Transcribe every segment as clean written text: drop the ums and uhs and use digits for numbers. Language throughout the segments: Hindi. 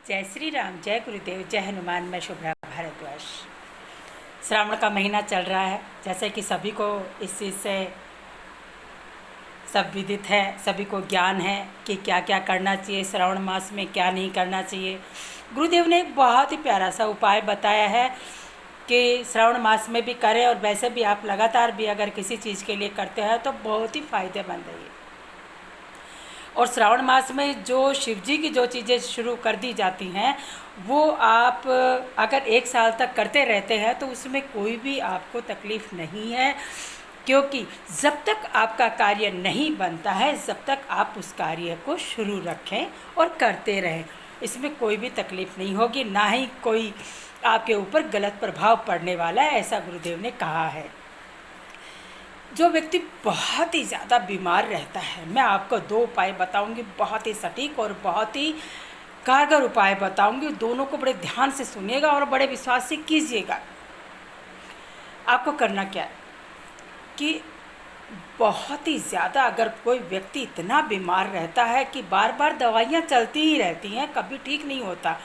जय श्री राम, जय गुरुदेव, जय हनुमान। मैं शुभ्रा भारद्वाज। श्रावण का महीना चल रहा है, जैसे कि सभी को इस चीज़ से सब विदित है, सभी को ज्ञान है कि क्या क्या करना चाहिए, श्रावण मास में क्या नहीं करना चाहिए। गुरुदेव ने एक बहुत ही प्यारा सा उपाय बताया है कि श्रावण मास में भी करें, और वैसे भी आप लगातार भी अगर किसी चीज़ के लिए करते हैं तो बहुत ही फ़ायदेमंद है ये। और श्रावण मास में जो शिव जी की जो चीज़ें शुरू कर दी जाती हैं, वो आप अगर 1 साल तक करते रहते हैं तो उसमें कोई भी आपको तकलीफ़ नहीं है, क्योंकि जब तक आपका कार्य नहीं बनता है, जब तक आप उस कार्य को शुरू रखें और करते रहें, इसमें कोई भी तकलीफ़ नहीं होगी, ना ही कोई आपके ऊपर गलत प्रभाव पड़ने वाला है, ऐसा गुरुदेव ने कहा है। जो व्यक्ति बहुत ही ज़्यादा बीमार रहता है, मैं आपको 2 उपाय बताऊंगी, बहुत ही सटीक और बहुत ही कारगर उपाय बताऊंगी। दोनों को बड़े ध्यान से सुनिएगा और बड़े विश्वास से कीजिएगा। आपको करना क्या है कि बहुत ही ज़्यादा अगर कोई व्यक्ति इतना बीमार रहता है कि बार बार दवाइयाँ चलती ही रहती हैं, कभी ठीक नहीं होता,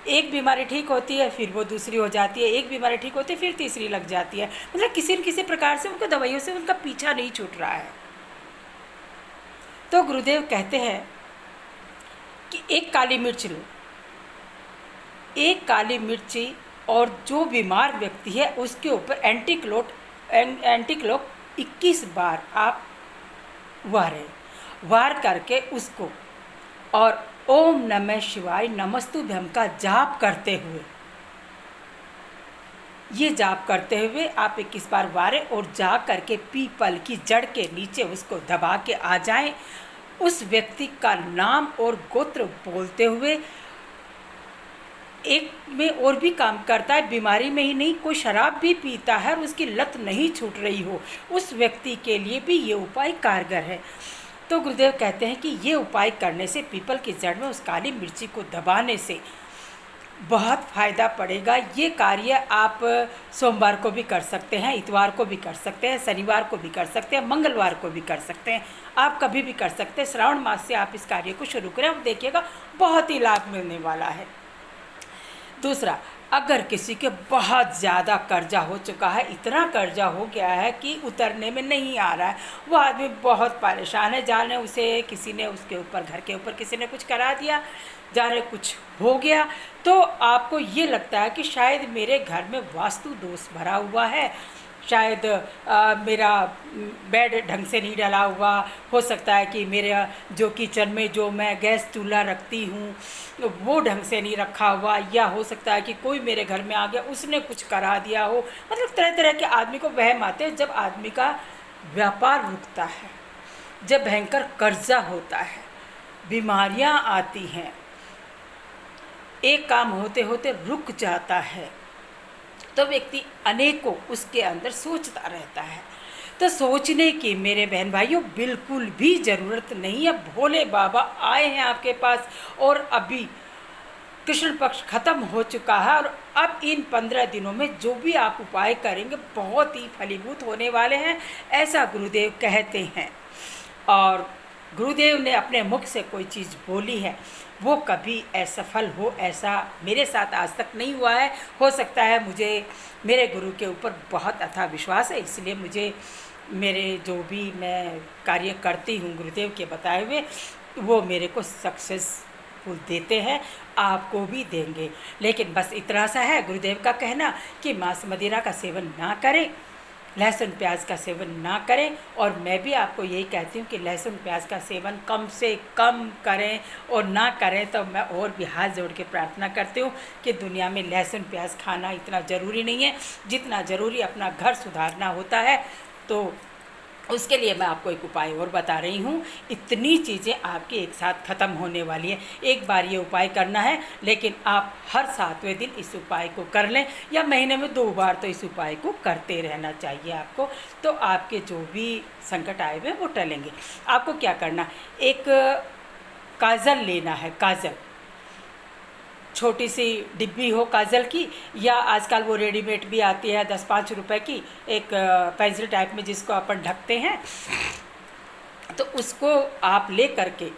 एक बीमारी ठीक होती है फिर वो दूसरी हो जाती है, एक बीमारी ठीक होती है फिर तीसरी लग जाती है, मतलब किसी न किसी प्रकार से उनको दवाइयों से उनका पीछा नहीं छूट रहा है। तो गुरुदेव कहते हैं कि एक काली मिर्च लो, एक काली मिर्ची, और जो बीमार व्यक्ति है उसके ऊपर एंटीक्लोक 21 बार आप वार करके उसको, और ओम नमः शिवाय नमस्तुभ्यम का जाप करते हुए, ये जाप करते हुए आप 21 बार वारें और जा करके पीपल की जड़ के नीचे उसको दबा के आ जाएं। उस व्यक्ति का नाम और गोत्र बोलते हुए, एक में और भी काम करता है, बीमारी में ही नहीं, कोई शराब भी पीता है और उसकी लत नहीं छूट रही हो, उस व्यक्ति के लिए भी ये उपाय कारगर है। तो गुरुदेव कहते हैं कि ये उपाय करने से, पीपल की जड़ में उस काली मिर्ची को दबाने से बहुत फ़ायदा पड़ेगा। ये कार्य आप सोमवार को भी कर सकते हैं, इतवार को भी कर सकते हैं, शनिवार को भी कर सकते हैं, मंगलवार को भी कर सकते हैं, आप कभी भी कर सकते हैं। श्रावण मास से आप इस कार्य को शुरू करें, आप देखिएगा बहुत ही लाभ मिलने वाला है। दूसरा, अगर किसी के बहुत ज़्यादा कर्जा हो चुका है, इतना कर्जा हो गया है कि उतरने में नहीं आ रहा है, वो आदमी बहुत परेशान है, जाने उसे किसी ने उसके ऊपर, घर के ऊपर किसी ने कुछ करा दिया, जाने कुछ हो गया, तो आपको ये लगता है कि शायद मेरे घर में वास्तु दोष भरा हुआ है, शायद मेरा बेड ढंग से नहीं डला हुआ, हो सकता है कि मेरा जो किचन में जो मैं गैस चूल्हा रखती हूँ वो ढंग से नहीं रखा हुआ, या हो सकता है कि कोई मेरे घर में आ गया, उसने कुछ करा दिया हो। मतलब तरह तरह के आदमी को वहम आते हैं। जब आदमी का व्यापार रुकता है, जब भयंकर कर्जा होता है, बीमारियाँ आती हैं, एक काम होते होते रुक जाता है, तो व्यक्ति अनेकों उसके अंदर सोचता रहता है। तो सोचने की मेरे बहन भाइयों बिल्कुल भी ज़रूरत नहीं है। भोले बाबा आए हैं आपके पास, और अभी कृष्ण पक्ष खत्म हो चुका है, और अब इन 15 दिनों में जो भी आप उपाय करेंगे बहुत ही फलीभूत होने वाले हैं, ऐसा गुरुदेव कहते हैं। और गुरुदेव ने अपने मुख से कोई चीज़ बोली है, वो कभी असफल हो, ऐसा मेरे साथ आज तक नहीं हुआ है। हो सकता है, मुझे मेरे गुरु के ऊपर बहुत अथाह विश्वास है, इसलिए मुझे मेरे जो भी मैं कार्य करती हूँ गुरुदेव के बताए हुए, वो मेरे को सक्सेसफुल देते हैं, आपको भी देंगे। लेकिन बस इतना सा है गुरुदेव का कहना कि मांस मदिरा का सेवन ना करें, लहसुन प्याज का सेवन ना करें, और मैं भी आपको यही कहती हूँ कि लहसुन प्याज का सेवन कम से कम करें, और ना करें तो मैं और भी हाथ जोड़ के प्रार्थना करती हूँ कि दुनिया में लहसुन प्याज खाना इतना ज़रूरी नहीं है जितना ज़रूरी अपना घर सुधारना होता है। तो उसके लिए मैं आपको एक उपाय और बता रही हूँ। इतनी चीज़ें आपकी एक साथ ख़त्म होने वाली है। एक बार ये उपाय करना है, लेकिन आप हर 7वें दिन इस उपाय को कर लें, या महीने में 2 बार तो इस उपाय को करते रहना चाहिए आपको। तो आपके जो भी संकट आए हुए वो टलेंगे। आपको क्या करना, एक काजल लेना है, काजल, छोटी सी डिब्बी हो काजल की, या आजकल वो रेडीमेड भी आती है 10-5 रुपए की, एक पेंसिल टाइप में जिसको अपन ढकते हैं, तो उसको आप ले करके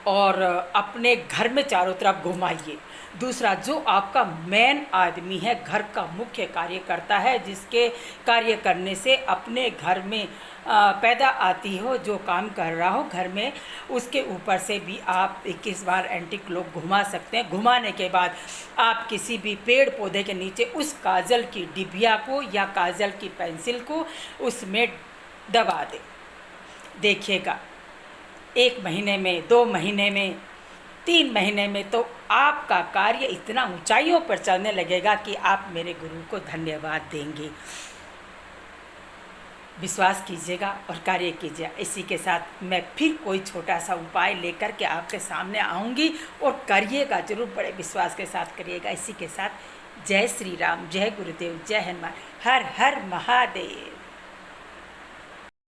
और अपने घर में चारों तरफ घुमाइए। दूसरा, जो आपका मेन आदमी है, घर का मुख्य कार्यकर्ता है, जिसके कार्य करने से अपने घर में पैदा आती हो, जो काम कर रहा हो घर में, उसके ऊपर से भी आप 21 बार एंटी क्लॉक घुमा सकते हैं। घुमाने के बाद आप किसी भी पेड़ पौधे के नीचे उस काजल की डिबिया को या काजल की पेंसिल को उसमें दबा दें। देखिएगा 1 महीने में, 2 महीने में, 3 महीने में तो आपका कार्य इतना ऊंचाइयों पर चलने लगेगा कि आप मेरे गुरु को धन्यवाद देंगे। विश्वास कीजिएगा और कार्य कीजिएगा। इसी के साथ मैं फिर कोई छोटा सा उपाय लेकर के आपके सामने आऊँगी और करिएगा जरूर, बड़े विश्वास के साथ करिएगा। इसी के साथ जय श्री राम, जय गुरुदेव, जय हनुमान, हर हर महादेव।